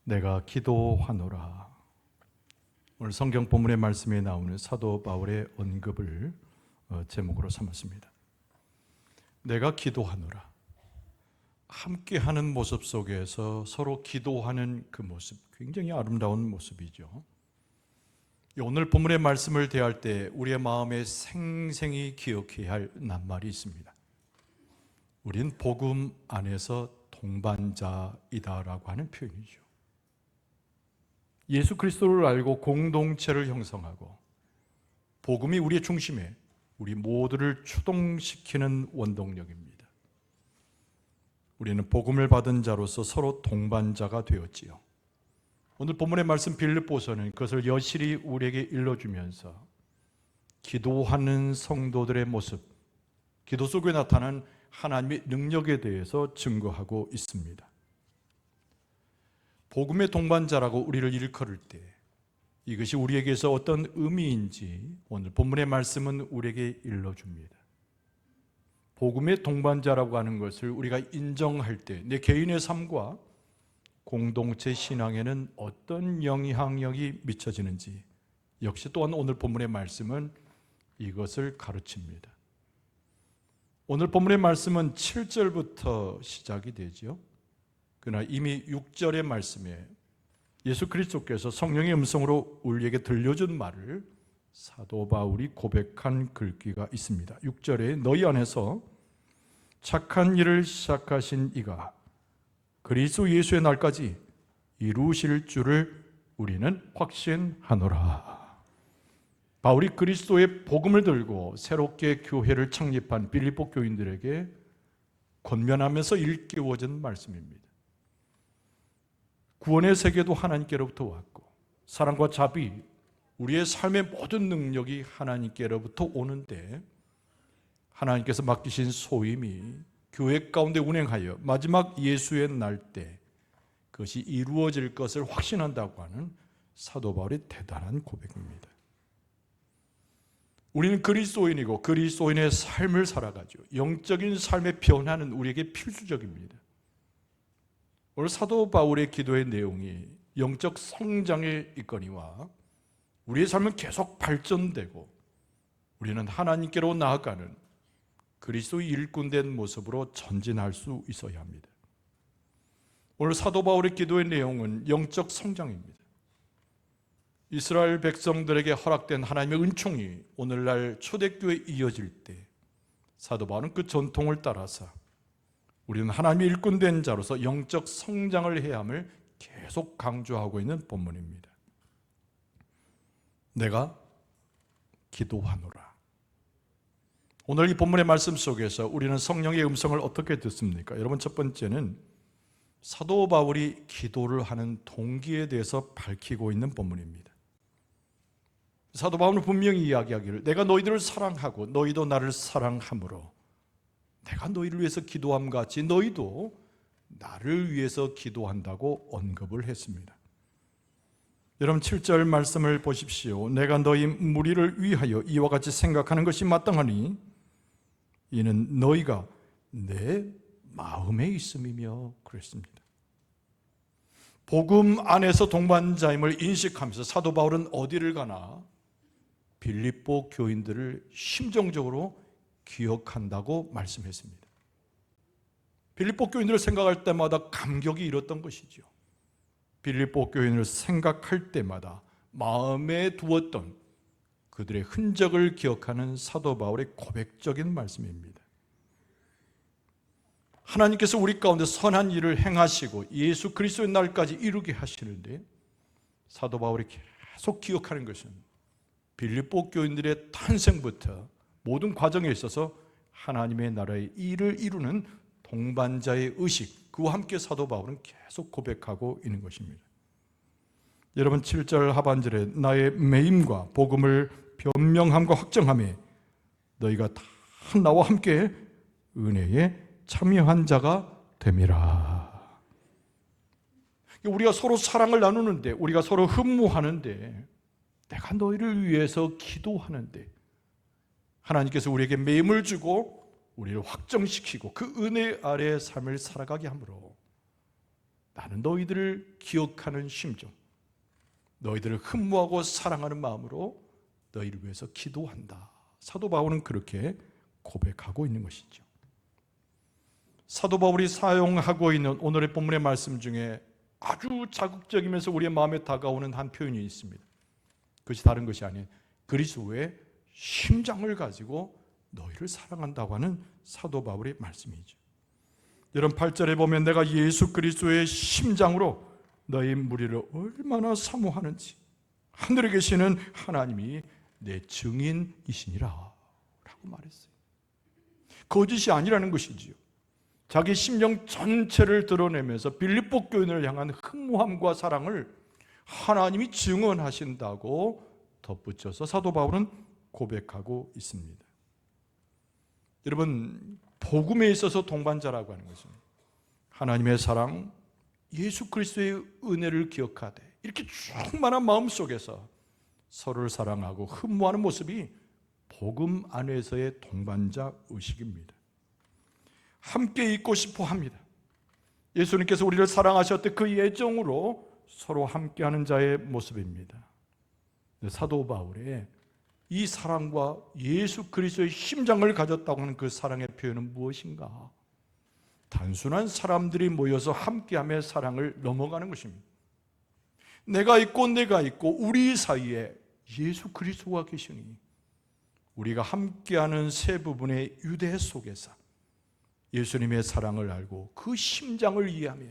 내가 기도하노라. 오늘 성경 본문의 말씀에 나오는 사도 바울의 언급을 제목으로 삼았습니다. 내가 기도하노라. 함께하는 모습 속에서 서로 기도하는 그 모습, 굉장히 아름다운 모습이죠. 오늘 본문의 말씀을 대할 때 우리의 마음에 생생히 기억해야 할 낱말이 있습니다. 우린 복음 안에서 동반자이다라고 하는 표현이죠. 예수 그리스도를 알고 공동체를 형성하고 복음이 우리의 중심에 우리 모두를 추동시키는 원동력입니다. 우리는 복음을 받은 자로서 서로 동반자가 되었지요. 오늘 본문의 말씀 빌립보서는 그것을 여실히 우리에게 일러주면서 기도하는 성도들의 모습, 기도 속에 나타난 하나님의 능력에 대해서 증거하고 있습니다. 복음의 동반자라고 우리를 일컬을 때 이것이 우리에게서 어떤 의미인지 오늘 본문의 말씀은 우리에게 일러줍니다. 복음의 동반자라고 하는 것을 우리가 인정할 때 내 개인의 삶과 공동체 신앙에는 어떤 영향력이 미쳐지는지 역시 또한 오늘 본문의 말씀은 이것을 가르칩니다. 오늘 본문의 말씀은 7절부터 시작이 되죠. 그러나 이미 6절의 말씀에 예수 그리스도께서 성령의 음성으로 우리에게 들려준 말을 사도 바울이 고백한 글귀가 있습니다. 6절에 너희 안에서 착한 일을 시작하신 이가 그리스도 예수의 날까지 이루실 줄을 우리는 확신하노라. 바울이 그리스도의 복음을 들고 새롭게 교회를 창립한 빌립보 교인들에게 권면하면서 일깨워진 말씀입니다. 구원의 세계도 하나님께로부터 왔고 사랑과 자비, 우리의 삶의 모든 능력이 하나님께로부터 오는데 하나님께서 맡기신 소임이 교회 가운데 운행하여 마지막 예수의 날 때 그것이 이루어질 것을 확신한다고 하는 사도 바울의 대단한 고백입니다. 우리는 그리스도인이고 그리스도인의 삶을 살아가죠. 영적인 삶의 변화는 우리에게 필수적입니다. 오늘 사도 바울의 기도의 내용이 영적 성장의 있거니와 우리의 삶은 계속 발전되고 우리는 하나님께로 나아가는 그리스도의 일꾼된 모습으로 전진할 수 있어야 합니다. 오늘 사도 바울의 기도의 내용은 영적 성장입니다. 이스라엘 백성들에게 허락된 하나님의 은총이 오늘날 초대교회에 이어질 때 사도 바울은 그 전통을 따라서 우리는 하나님의 일꾼된 자로서 영적 성장을 해야 함을 계속 강조하고 있는 본문입니다. 내가 기도하노라. 오늘 이 본문의 말씀 속에서 우리는 성령의 음성을 어떻게 듣습니까? 여러분, 첫 번째는 사도 바울이 기도를 하는 동기에 대해서 밝히고 있는 본문입니다. 사도 바울은 분명히 이야기하기를 내가 너희들을 사랑하고 너희도 나를 사랑함으로 내가 너희를 위해서 기도함 같이 너희도 나를 위해서 기도한다고 언급을 했습니다. 여러분 7절 말씀을 보십시오. 내가 너희 무리를 위하여 이와 같이 생각하는 것이 마땅하니 이는 너희가 내 마음에 있음이며 그랬습니다. 복음 안에서 동반자임을 인식하면서 사도 바울은 어디를 가나 빌립보 교인들을 심정적으로 기억한다고 말씀했습니다. 빌립보 교인들을 생각할 때마다 감격이 일었던 것이죠. 빌립보 교인을 생각할 때마다 마음에 두었던 그들의 흔적을 기억하는 사도 바울의 고백적인 말씀입니다. 하나님께서 우리 가운데 선한 일을 행하시고 예수 그리스도의 날까지 이루게 하시는데 사도 바울이 계속 기억하는 것은 빌립보 교인들의 탄생부터 모든 과정에 있어서 하나님의 나라의 일을 이루는 동반자의 의식, 그와 함께 사도 바울은 계속 고백하고 있는 것입니다. 여러분 7절 하반절에 나의 매임과 복음을 변명함과 확정함에 너희가 다 나와 함께 은혜에 참여한 자가 됨이라. 우리가 서로 사랑을 나누는데, 우리가 서로 흠모하는데, 내가 너희를 위해서 기도하는데 하나님께서 우리에게 매임을 주고 우리를 확정시키고 그 은혜 아래의 삶을 살아가게 하므로 나는 너희들을 기억하는 심정, 너희들을 흠모하고 사랑하는 마음으로 너희를 위해서 기도한다. 사도 바울은 그렇게 고백하고 있는 것이죠. 사도 바울이 사용하고 있는 오늘의 본문의 말씀 중에 아주 자극적이면서 우리의 마음에 다가오는 한 표현이 있습니다. 그것이 다른 것이 아닌 그리스도의 심장을 가지고 너희를 사랑한다고 하는 사도 바울의 말씀이죠. 여러분 8절에 보면 내가 예수 그리스도의 심장으로 너희 무리를 얼마나 사모하는지 하늘에 계시는 하나님이 내 증인이시니라 라고 말했어요. 거짓이 아니라는 것이지요. 자기 심령 전체를 드러내면서 빌립보 교인을 향한 흠모함과 사랑을 하나님이 증언하신다고 덧붙여서 사도 바울은 고백하고 있습니다. 여러분, 복음에 있어서 동반자라고 하는 것은 하나님의 사랑, 예수 그리스도의 은혜를 기억하되 이렇게 충만한 마음 속에서 서로를 사랑하고 흠모하는 모습이 복음 안에서의 동반자 의식입니다. 함께 있고 싶어 합니다. 예수님께서 우리를 사랑하셨던 그 예정으로 서로 함께하는 자의 모습입니다. 사도 바울의 이 사랑과 예수 그리스도의 심장을 가졌다고 하는 그 사랑의 표현은 무엇인가? 단순한 사람들이 모여서 함께함의 사랑을 넘어가는 것입니다. 내가 있고 우리 사이에 예수 그리스도가 계시니 우리가 함께하는 세 부분의 유대 속에서 예수님의 사랑을 알고 그 심장을 이해하며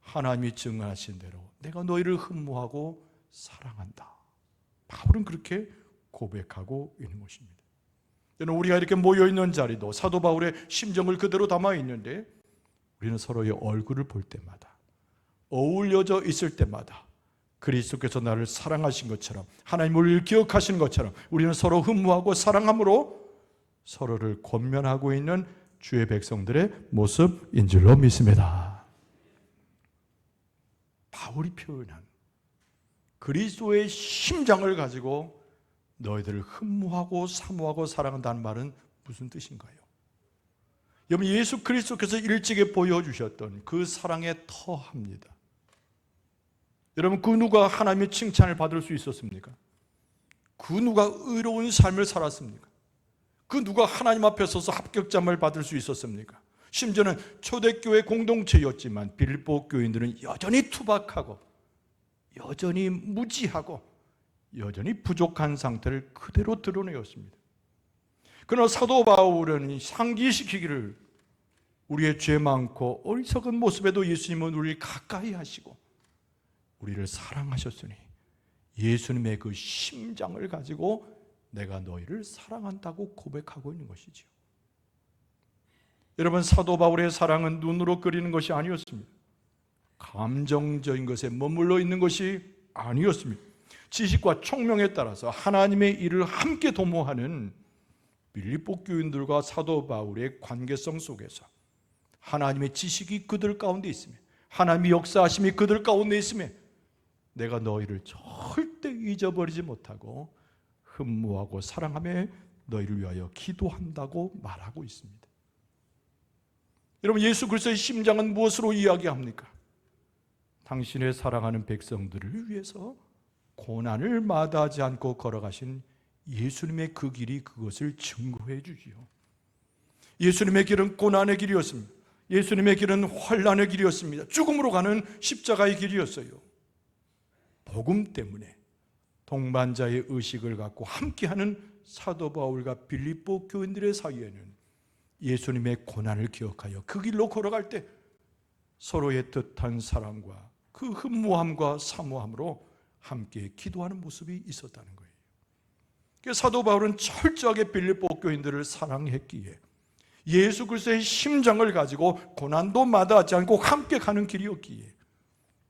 하나님이 증언하신 대로 내가 너희를 흠모하고 사랑한다. 바울은 그렇게 고백하고 있는 것입니다. 여러분, 우리가 이렇게 모여있는 자리도 사도 바울의 심정을 그대로 담아 있는데 우리는 서로의 얼굴을 볼 때마다 어울려져 있을 때마다 그리스도께서 나를 사랑하신 것처럼 하나님 우리를 기억하시는 것처럼 우리는 서로 흠모하고 사랑함으로 서로를 권면하고 있는 주의 백성들의 모습인 줄로 믿습니다. 바울이 표현한 그리스도의 심장을 가지고 너희들을 흠모하고 사모하고 사랑한다는 말은 무슨 뜻인가요? 여러분, 예수 그리스도께서 일찍이 보여주셨던 그 사랑의 터합니다. 여러분, 그 누가 하나님의 칭찬을 받을 수 있었습니까? 그 누가 의로운 삶을 살았습니까? 그 누가 하나님 앞에 서서 합격점을 받을 수 있었습니까? 심지어는 초대교회 공동체였지만 빌립보 교인들은 여전히 투박하고 여전히 무지하고 여전히 부족한 상태를 그대로 드러내었습니다. 그러나 사도 바울은 상기시키기를 우리의 죄 많고 어리석은 모습에도 예수님은 우리를 가까이 하시고 우리를 사랑하셨으니 예수님의 그 심장을 가지고 내가 너희를 사랑한다고 고백하고 있는 것이지요. 여러분, 사도 바울의 사랑은 눈으로 그리는 것이 아니었습니다. 감정적인 것에 머물러 있는 것이 아니었습니다. 지식과 총명에 따라서 하나님의 일을 함께 도모하는 빌립보 교인들과 사도 바울의 관계성 속에서 하나님의 지식이 그들 가운데 있으며 하나님의 역사하심이 그들 가운데 있으며 내가 너희를 절대 잊어버리지 못하고 흠모하고 사랑하며 너희를 위하여 기도한다고 말하고 있습니다. 여러분, 예수 그리스도의 심장은 무엇으로 이야기합니까? 당신의 사랑하는 백성들을 위해서 고난을 마다하지 않고 걸어가신 예수님의 그 길이 그것을 증거해 주지요. 예수님의 길은 고난의 길이었습니다. 예수님의 길은 환난의 길이었습니다. 죽음으로 가는 십자가의 길이었어요. 복음 때문에 동반자의 의식을 갖고 함께하는 사도 바울과 빌립보 교인들의 사이에는 예수님의 고난을 기억하여 그 길로 걸어갈 때 서로의 뜻한 사랑과 그 흠모함과 사모함으로 함께 기도하는 모습이 있었다는 거예요. 그래서 사도 바울은 철저하게 빌립보 교인들을 사랑했기에 예수 그리스도의 심장을 가지고 고난도 마다하지 않고 함께 가는 길이었기에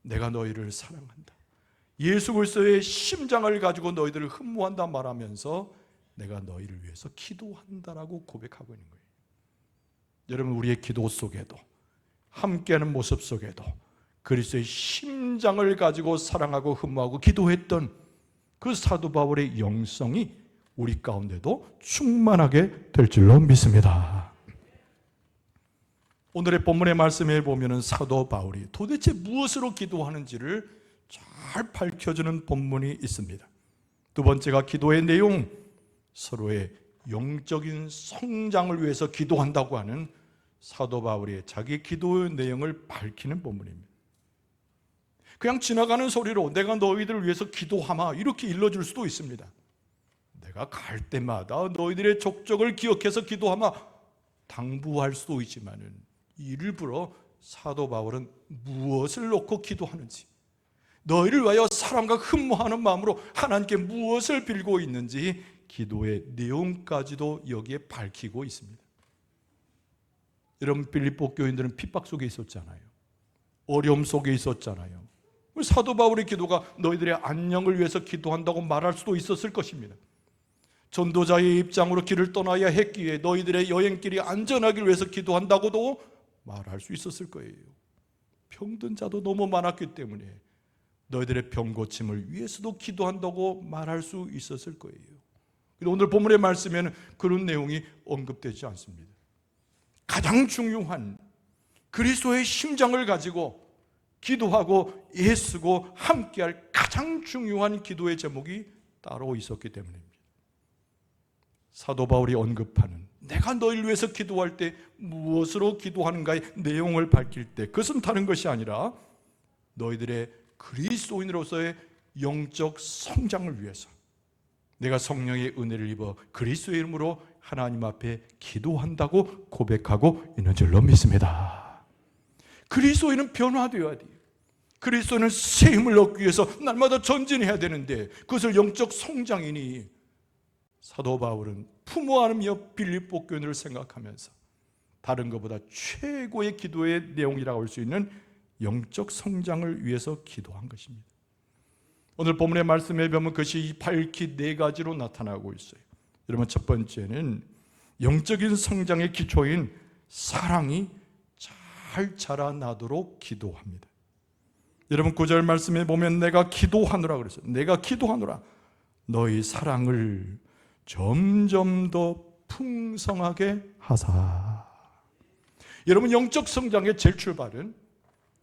내가 너희를 사랑한다. 예수 그리스도의 심장을 가지고 너희들을 흠모한다 말하면서 내가 너희를 위해서 기도한다라고 고백하고 있는 거예요. 여러분, 우리의 기도 속에도 함께하는 모습 속에도 그리스도의 심장을 가지고 사랑하고 흠모하고 기도했던 그 사도 바울의 영성이 우리 가운데도 충만하게 될 줄로 믿습니다. 오늘의 본문의 말씀에 보면 사도 바울이 도대체 무엇으로 기도하는지를 잘 밝혀주는 본문이 있습니다. 두 번째가 기도의 내용, 서로의 영적인 성장을 위해서 기도한다고 하는 사도 바울이 자기 기도의 내용을 밝히는 본문입니다. 그냥 지나가는 소리로 내가 너희들을 위해서 기도하마 이렇게 일러줄 수도 있습니다. 내가 갈 때마다 너희들의 족적을 기억해서 기도하마 당부할 수도 있지만은 일부러 사도 바울은 무엇을 놓고 기도하는지, 너희를 위하여 사랑과 흠모하는 마음으로 하나님께 무엇을 빌고 있는지 기도의 내용까지도 여기에 밝히고 있습니다. 여러분, 빌립보 교인들은 핍박 속에 있었잖아요. 어려움 속에 있었잖아요. 사도 바울의 기도가 너희들의 안녕을 위해서 기도한다고 말할 수도 있었을 것입니다. 전도자의 입장으로 길을 떠나야 했기에 너희들의 여행길이 안전하길 위해서 기도한다고도 말할 수 있었을 거예요. 병든 자도 너무 많았기 때문에 너희들의 병 고침을 위해서도 기도한다고 말할 수 있었을 거예요. 오늘 본문의 말씀에는 그런 내용이 언급되지 않습니다. 가장 중요한 그리스도의 심장을 가지고 기도하고 애쓰고 함께할 가장 중요한 기도의 제목이 따로 있었기 때문입니다. 사도 바울이 언급하는 내가 너희를 위해서 기도할 때 무엇으로 기도하는가의 내용을 밝힐 때 그것은 다른 것이 아니라 너희들의 그리스도인으로서의 영적 성장을 위해서 내가 성령의 은혜를 입어 그리스도의 이름으로 하나님 앞에 기도한다고 고백하고 있는 줄로 믿습니다. 그리스도인은 변화되어야 돼요. 그리스도인은 새 힘을 얻기 위해서 날마다 전진해야 되는데 그것을 영적 성장이니 사도 바울은 부모하며 빌립보 교인을 생각하면서 다른 것보다 최고의 기도의 내용이라고 할 수 있는 영적 성장을 위해서 기도한 것입니다. 오늘 본문의 말씀에 보면 그것이 밝히 네 가지로 나타나고 있어요. 여러분, 첫 번째는 영적인 성장의 기초인 사랑이 잘 자라나도록 기도합니다. 여러분, 9절 말씀에 보면 내가 기도하노라 그랬어요. 내가 기도하노라 너희 사랑을 점점 더 풍성하게 하사. 여러분, 영적 성장의 제일 출발은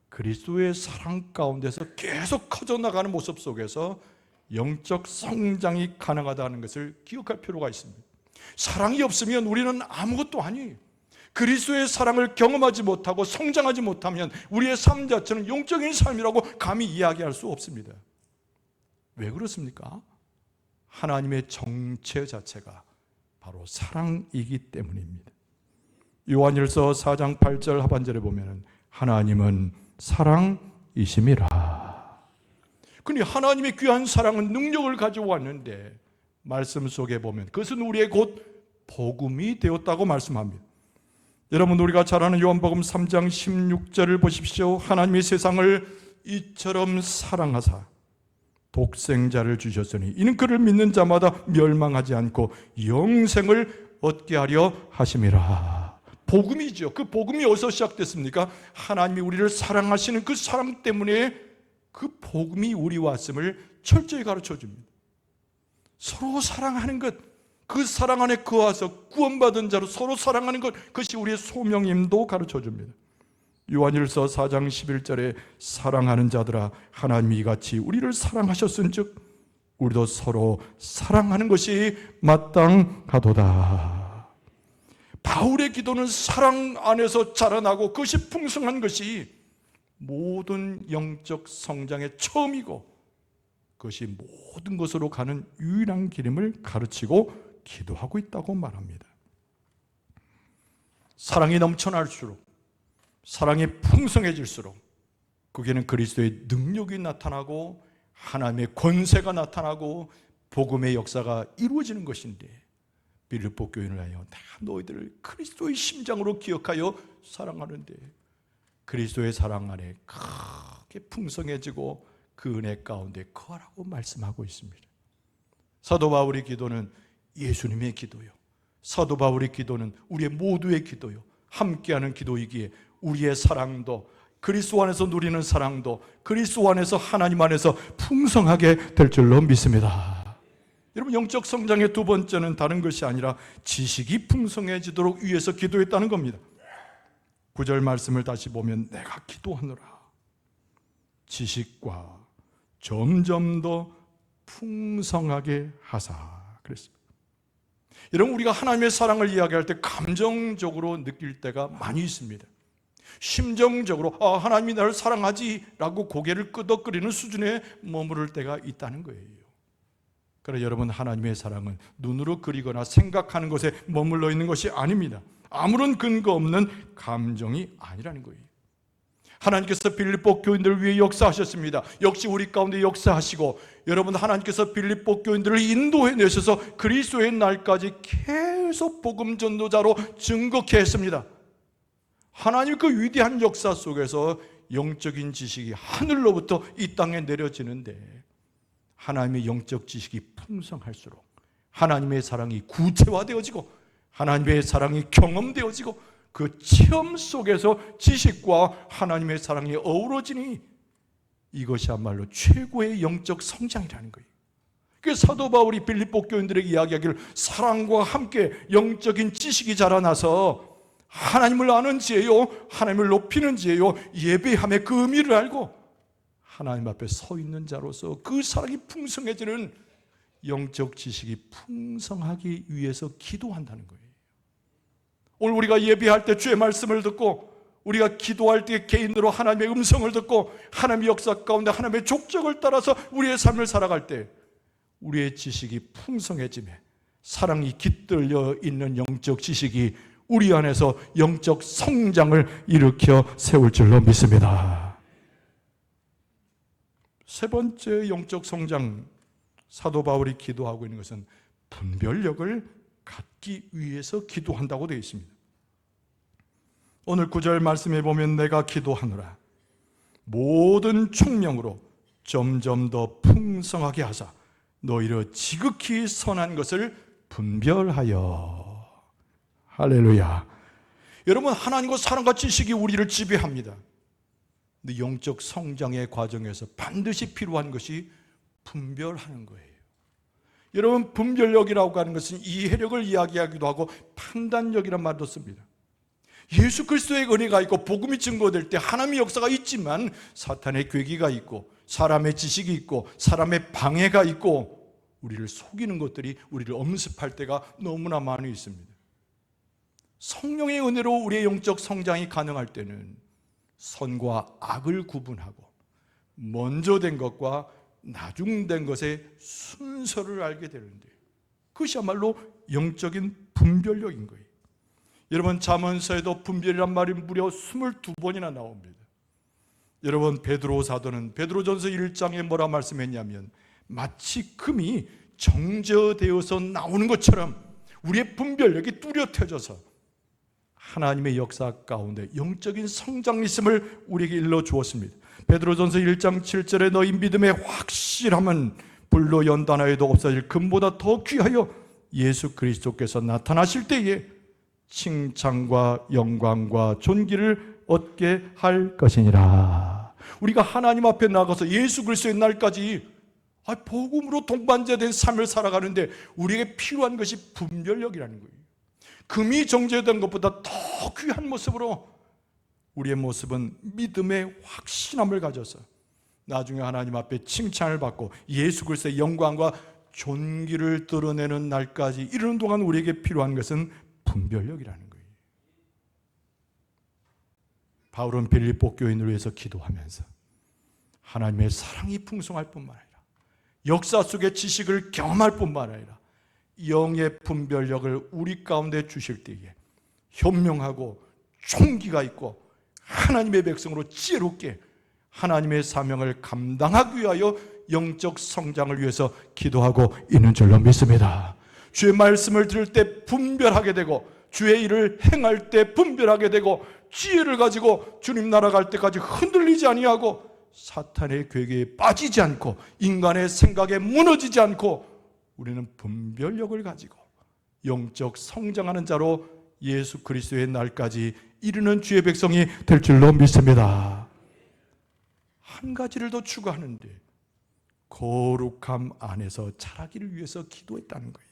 그리스도의 사랑 가운데서 계속 커져나가는 모습 속에서 영적 성장이 가능하다는 것을 기억할 필요가 있습니다. 사랑이 없으면 우리는 아무것도 아니에요. 그리스도의 사랑을 경험하지 못하고 성장하지 못하면 우리의 삶 자체는 영적인 삶이라고 감히 이야기할 수 없습니다. 왜 그렇습니까? 하나님의 정체 자체가 바로 사랑이기 때문입니다. 요한일서 4장 8절 하반절에 보면 하나님은 사랑이심이라. 그러니 하나님의 귀한 사랑은 능력을 가지고 왔는데 말씀 속에 보면 그것은 우리의 곧 복음이 되었다고 말씀합니다. 여러분, 우리가 잘 아는 요한복음 3장 16절을 보십시오. 하나님이 세상을 이처럼 사랑하사 독생자를 주셨으니 이는 그를 믿는 자마다 멸망하지 않고 영생을 얻게 하려 하심이라. 복음이죠. 그 복음이 어디서 시작됐습니까? 하나님이 우리를 사랑하시는 그 사랑 때문에 그 복음이 우리 왔음을 철저히 가르쳐 줍니다. 서로 사랑하는 것, 그 사랑 안에 거하서 구원받은 자로 서로 사랑하는 것, 그것이 우리의 소명임도 가르쳐 줍니다. 요한일서 4장 11절에 사랑하는 자들아 하나님이 이같이 우리를 사랑하셨은즉 우리도 서로 사랑하는 것이 마땅하도다. 바울의 기도는 사랑 안에서 자라나고 그것이 풍성한 것이 모든 영적 성장의 처음이고 그것이 모든 것으로 가는 유일한 길임을 가르치고 기도하고 있다고 말합니다. 사랑이 넘쳐날수록, 사랑이 풍성해질수록 거기에는 그리스도의 능력이 나타나고 하나님의 권세가 나타나고 복음의 역사가 이루어지는 것인데 빌립보 교인을 하여 다 너희들을 그리스도의 심장으로 기억하여 사랑하는데 그리스도의 사랑 안에 크게 풍성해지고 그 은혜 가운데 거하라고 말씀하고 있습니다. 사도 바울의 기도는 예수님의 기도요, 사도 바울의 기도는 우리의 모두의 기도요, 함께하는 기도이기에 우리의 사랑도 그리스도 안에서 누리는 사랑도 그리스도 안에서 하나님 안에서 풍성하게 될 줄로 믿습니다. 여러분, 영적 성장의 두 번째는 다른 것이 아니라 지식이 풍성해지도록 위해서 기도했다는 겁니다. 9절 말씀을 다시 보면 내가 기도하노라 지식과 점점 더 풍성하게 하사 그랬습니다. 여러분, 우리가 하나님의 사랑을 이야기할 때 감정적으로 느낄 때가 많이 있습니다. 심정적으로 하나님이 나를 사랑하지 라고 고개를 끄덕거리는 수준에 머무를 때가 있다는 거예요. 그러나 여러분, 하나님의 사랑은 눈으로 그리거나 생각하는 것에 머물러 있는 것이 아닙니다. 아무런 근거 없는 감정이 아니라는 거예요. 하나님께서 빌립보 교인들을 위해 역사하셨습니다. 역시 우리 가운데 역사하시고, 여러분, 하나님께서 빌립보 교인들을 인도해 내셔서 그리스도의 날까지 계속 복음 전도자로 증거케 했습니다. 하나님 그 위대한 역사 속에서 영적인 지식이 하늘로부터 이 땅에 내려지는데, 하나님의 영적 지식이 풍성할수록 하나님의 사랑이 구체화되어지고 하나님의 사랑이 경험되어지고 그 체험 속에서 지식과 하나님의 사랑이 어우러지니 이것이야말로 최고의 영적 성장이라는 거예요. 그래서 사도 바울이 빌립보 교인들에게 이야기하기를 사랑과 함께 영적인 지식이 자라나서 하나님을 아는 지혜요, 하나님을 높이는 지혜요, 예배함의 그 의미를 알고 하나님 앞에 서 있는 자로서 그 사랑이 풍성해지는 영적 지식이 풍성하기 위해서 기도한다는 거예요. 오늘 우리가 예배할 때 주의 말씀을 듣고 우리가 기도할 때 개인으로 하나님의 음성을 듣고 하나님의 역사 가운데 하나님의 족적을 따라서 우리의 삶을 살아갈 때 우리의 지식이 풍성해지며 사랑이 깃들려 있는 영적 지식이 우리 안에서 영적 성장을 일으켜 세울 줄로 믿습니다. 세 번째 영적 성장, 사도 바울이 기도하고 있는 것은 분별력을 갖기 위해서 기도한다고 되어 있습니다. 오늘 9절 말씀에 보면 내가 기도하노라 모든 총명으로 점점 더 풍성하게 하사 너희로 지극히 선한 것을 분별하여. 할렐루야. 여러분, 하나님과 사랑과 지식이 우리를 지배합니다. 근데 영적 성장의 과정에서 반드시 필요한 것이 분별하는 거예요. 여러분, 분별력이라고 하는 것은 이해력을 이야기하기도 하고 판단력이란 말도 씁니다. 예수 그리스도의 은혜가 있고 복음이 증거될 때 하나님의 역사가 있지만 사탄의 괴기가 있고 사람의 지식이 있고 사람의 방해가 있고 우리를 속이는 것들이 우리를 엄습할 때가 너무나 많이 있습니다. 성령의 은혜로 우리의 영적 성장이 가능할 때는 선과 악을 구분하고 먼저 된 것과 나중된 것의 순서를 알게 되는데 그것이야말로 영적인 분별력인 거예요. 여러분, 잠언서에도 분별이란 말이 무려 22번이나 나옵니다. 여러분, 베드로 사도는 베드로전서 1장에 뭐라 말씀했냐면 마치 금이 정제되어서 나오는 것처럼 우리의 분별력이 뚜렷해져서 하나님의 역사 가운데 영적인 성장이 있음을 우리에게 일러주었습니다. 베드로전서 1장 7절에 너희 믿음의 확실함은 불로 연단하여도 없어질 금보다 더 귀하여 예수 그리스도께서 나타나실 때에 칭찬과 영광과 존귀를 얻게 할 것이니라. 우리가 하나님 앞에 나가서 예수 그리스도의 날까지 복음으로 동반자된 삶을 살아가는데 우리에게 필요한 것이 분별력이라는 거예요. 금이 정제된 것보다 더 귀한 모습으로 우리의 모습은 믿음의 확신함을 가져서 나중에 하나님 앞에 칭찬을 받고 예수 그리스도의 영광과 존귀를 드러내는 날까지 이르는 동안 우리에게 필요한 것은 분별력이라는 거예요. 바울은 빌립보 교인을 위해서 기도하면서 하나님의 사랑이 풍성할 뿐만 아니라 역사 속의 지식을 경험할 뿐만 아니라 영의 분별력을 우리 가운데 주실 때에 현명하고 총기가 있고 하나님의 백성으로 지혜롭게 하나님의 사명을 감당하기 위하여 영적 성장을 위해서 기도하고 있는 줄로 믿습니다. 주의 말씀을 들을 때 분별하게 되고 주의 일을 행할 때 분별하게 되고 지혜를 가지고 주님 나라 갈 때까지 흔들리지 아니하고 사탄의 괴계에 빠지지 않고 인간의 생각에 무너지지 않고 우리는 분별력을 가지고 영적 성장하는 자로 예수 그리스도의 날까지 이르는 주의 백성이 될 줄로 믿습니다. 한 가지를 더 추가하는데 거룩함 안에서 자라기를 위해서 기도했다는 거예요.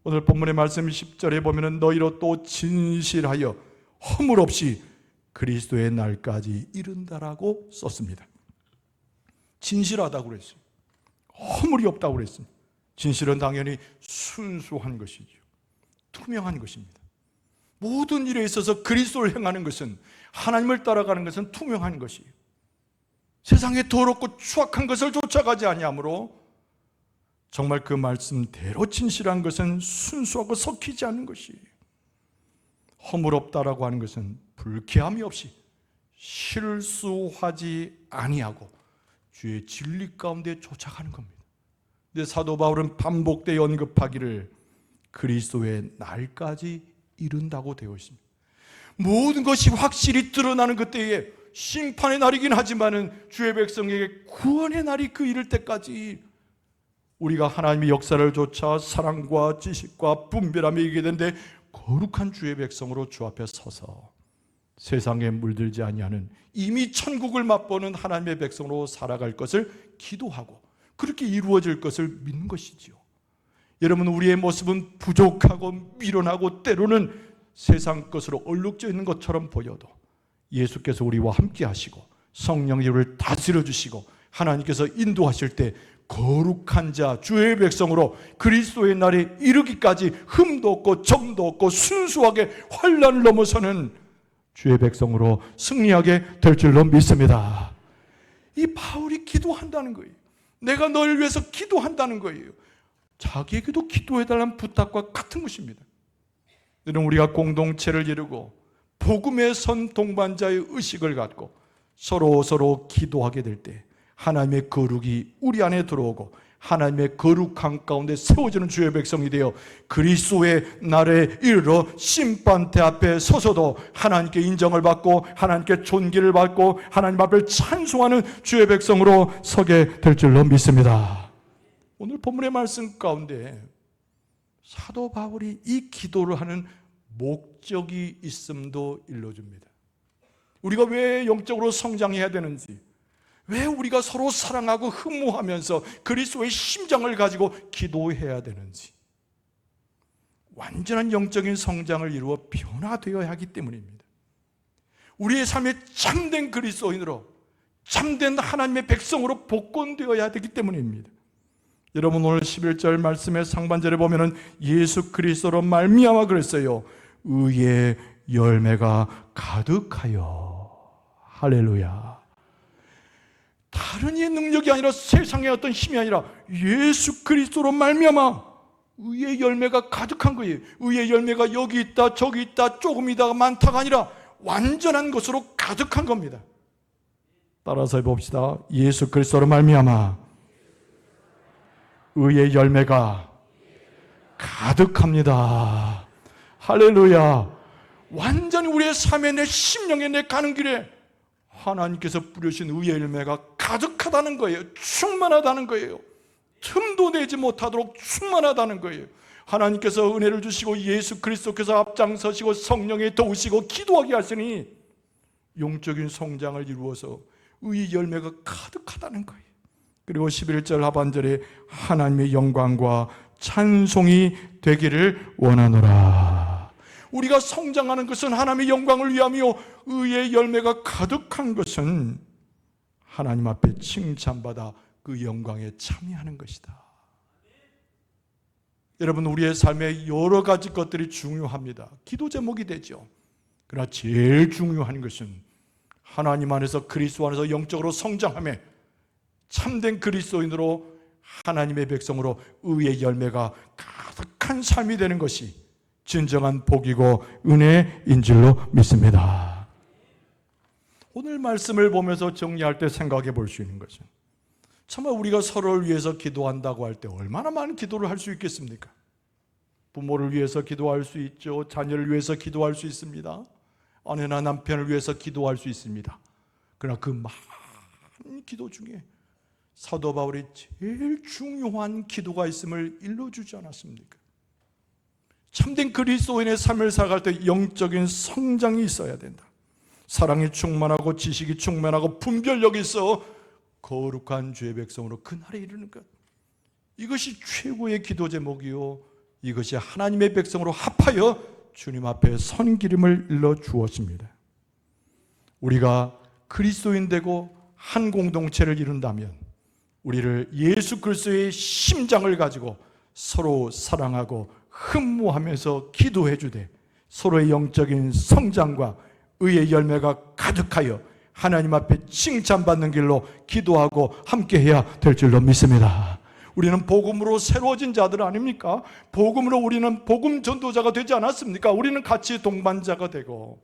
오늘 본문의 말씀 10절에 보면 너희로 또 진실하여 허물 없이 그리스도의 날까지 이른다라고 썼습니다. 진실하다고 그랬어요. 허물이 없다고 그랬습니다. 진실은 당연히 순수한 것이죠. 투명한 것입니다. 모든 일에 있어서 그리스도를 행하는 것은, 하나님을 따라가는 것은 투명한 것이에요. 세상에 더럽고 추악한 것을 쫓아가지 아니하므로 정말 그 말씀대로 진실한 것은 순수하고 섞이지 않는 것이에요. 허물 없다라고 하는 것은 불쾌함이 없이 실수하지 아니하고 주의 진리 가운데 쫓아가는 겁니다. 근데 사도 바울은 반복되어 언급하기를 그리스도의 날까지 이른다고 되어 있습니다. 모든 것이 확실히 드러나는 그때에 심판의 날이긴 하지만은 주의 백성에게 구원의 날이 그 이를 때까지 우리가 하나님의 역사를 좇아 사랑과 지식과 분별함에 이기게 되는데, 거룩한 주의 백성으로 주 앞에 서서 세상에 물들지 아니하는 이미 천국을 맛보는 하나님의 백성으로 살아갈 것을 기도하고 그렇게 이루어질 것을 믿는 것이지요. 여러분, 우리의 모습은 부족하고 미련하고 때로는 세상 것으로 얼룩져 있는 것처럼 보여도 예수께서 우리와 함께 하시고 성령이 우리를 다스려 주시고 하나님께서 인도하실 때 거룩한 자 주의 백성으로 그리스도의 날에 이르기까지 흠도 없고 점도 없고 순수하게 환난을 넘어서는 주의 백성으로 승리하게 될 줄로 믿습니다. 이 바울이 기도한다는 거예요. 내가 너를 위해서 기도한다는 거예요. 자기에게도 기도해달라는 부탁과 같은 것입니다. 여러분, 우리가 공동체를 이루고 복음의 선 동반자의 의식을 갖고 서로 기도하게 될 때 하나님의 거룩이 우리 안에 들어오고 하나님의 거룩한 가운데 세워지는 주의 백성이 되어 그리스도의 날에 이르러 심판대 앞에 서서도 하나님께 인정을 받고 하나님께 존귀를 받고 하나님 앞을 찬송하는 주의 백성으로 서게 될 줄로 믿습니다. 오늘 본문의 말씀 가운데 사도 바울이 이 기도를 하는 목적이 있음도 일러줍니다. 우리가 왜 영적으로 성장해야 되는지, 왜 우리가 서로 사랑하고 흠모하면서 그리스도의 심장을 가지고 기도해야 되는지, 완전한 영적인 성장을 이루어 변화되어야 하기 때문입니다. 우리의 삶에 참된 그리스도인으로, 참된 하나님의 백성으로 복권되어야 되기 때문입니다. 여러분, 오늘 11절 말씀의 상반절에 보면은 예수 그리스도로 말미암아 그랬어요. 의의 열매가 가득하여. 할렐루야. 다른 이의 능력이 아니라 세상의 어떤 힘이 아니라 예수 그리스도로 말미암아 의의 열매가 가득한 거예요. 의의 열매가 여기 있다 저기 있다 조금이다 많다가 아니라 완전한 것으로 가득한 겁니다. 따라서 해봅시다. 예수 그리스도로 말미암아 의의 열매가 가득합니다. 할렐루야. 완전히 우리의 삶에, 내 심령에, 내 가는 길에 하나님께서 뿌려주신 의의 열매가 가득하다는 거예요. 충만하다는 거예요. 틈도 내지 못하도록 충만하다는 거예요. 하나님께서 은혜를 주시고 예수 그리스도께서 앞장서시고 성령에 도우시고 기도하게 하시니 영적인 성장을 이루어서 의의 열매가 가득하다는 거예요. 그리고 11절 하반절에 하나님의 영광과 찬송이 되기를 원하노라. 우리가 성장하는 것은 하나님의 영광을 위하며 의의 열매가 가득한 것은 하나님 앞에 칭찬받아 그 영광에 참여하는 것이다. 여러분, 우리의 삶에 여러 가지 것들이 중요합니다. 기도 제목이 되죠. 그러나 제일 중요한 것은 하나님 안에서 그리스도 안에서 영적으로 성장하며 참된 그리스도인으로 하나님의 백성으로 의의 열매가 가득한 삶이 되는 것이 진정한 복이고 은혜인 줄로 믿습니다. 오늘 말씀을 보면서 정리할 때 생각해 볼 수 있는 것은, 정말 우리가 서로를 위해서 기도한다고 할 때 얼마나 많은 기도를 할 수 있겠습니까? 부모를 위해서 기도할 수 있죠. 자녀를 위해서 기도할 수 있습니다. 아내나 남편을 위해서 기도할 수 있습니다. 그러나 그 많은 기도 중에 사도 바울이 제일 중요한 기도가 있음을 일러주지 않았습니까? 참된 그리스도인의 삶을 살아갈 때 영적인 성장이 있어야 된다. 사랑이 충만하고 지식이 충만하고 분별력이 있어 거룩한 주의 백성으로 그날에 이르는 것. 이것이 최고의 기도 제목이요, 이것이 하나님의 백성으로 합하여 주님 앞에 선 기름을 일러 주었습니다. 우리가 그리스도인 되고 한 공동체를 이룬다면 우리를 예수 그리스도의 심장을 가지고 서로 사랑하고 흠모하면서 기도해 주되 서로의 영적인 성장과 의의 열매가 가득하여 하나님 앞에 칭찬받는 길로 기도하고 함께해야 될 줄로 믿습니다. 우리는 복음으로 새로워진 자들 아닙니까? 복음으로 우리는 복음 전도자가 되지 않았습니까? 우리는 같이 동반자가 되고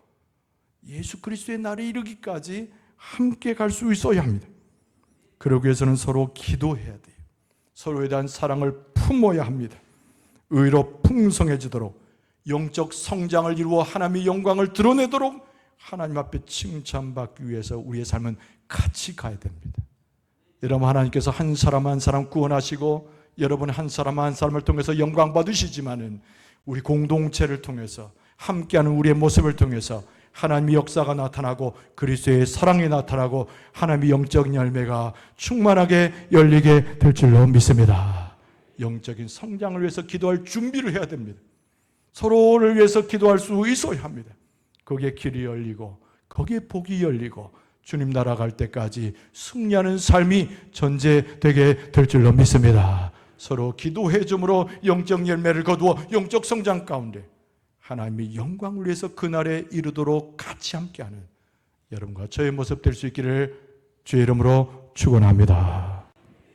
예수 그리스도의 날에 이르기까지 함께 갈 수 있어야 합니다. 그러기 위해서는 서로 기도해야 돼요. 서로에 대한 사랑을 품어야 합니다. 의로 풍성해지도록 영적 성장을 이루어 하나님의 영광을 드러내도록 하나님 앞에 칭찬받기 위해서 우리의 삶은 같이 가야 됩니다. 여러분, 하나님께서 한 사람 한 사람 구원하시고 여러분 한 사람 한 사람을 통해서 영광 받으시지만은 우리 공동체를 통해서 함께하는 우리의 모습을 통해서 하나님의 역사가 나타나고 그리스도의 사랑이 나타나고 하나님의 영적인 열매가 충만하게 열리게 될 줄로 믿습니다. 영적인 성장을 위해서 기도할 준비를 해야 됩니다. 서로를 위해서 기도할 수 있어야 합니다. 거기에 길이 열리고 거기에 복이 열리고 주님 나라 갈 때까지 승리하는 삶이 전제되게 될 줄로 믿습니다. 서로 기도해 줌으로 영적 열매를 거두어 영적 성장 가운데 하나님의 영광을 위해서 그날에 이르도록 같이 함께하는 여러분과 저의 모습 될 수 있기를 주의 이름으로 축원합니다.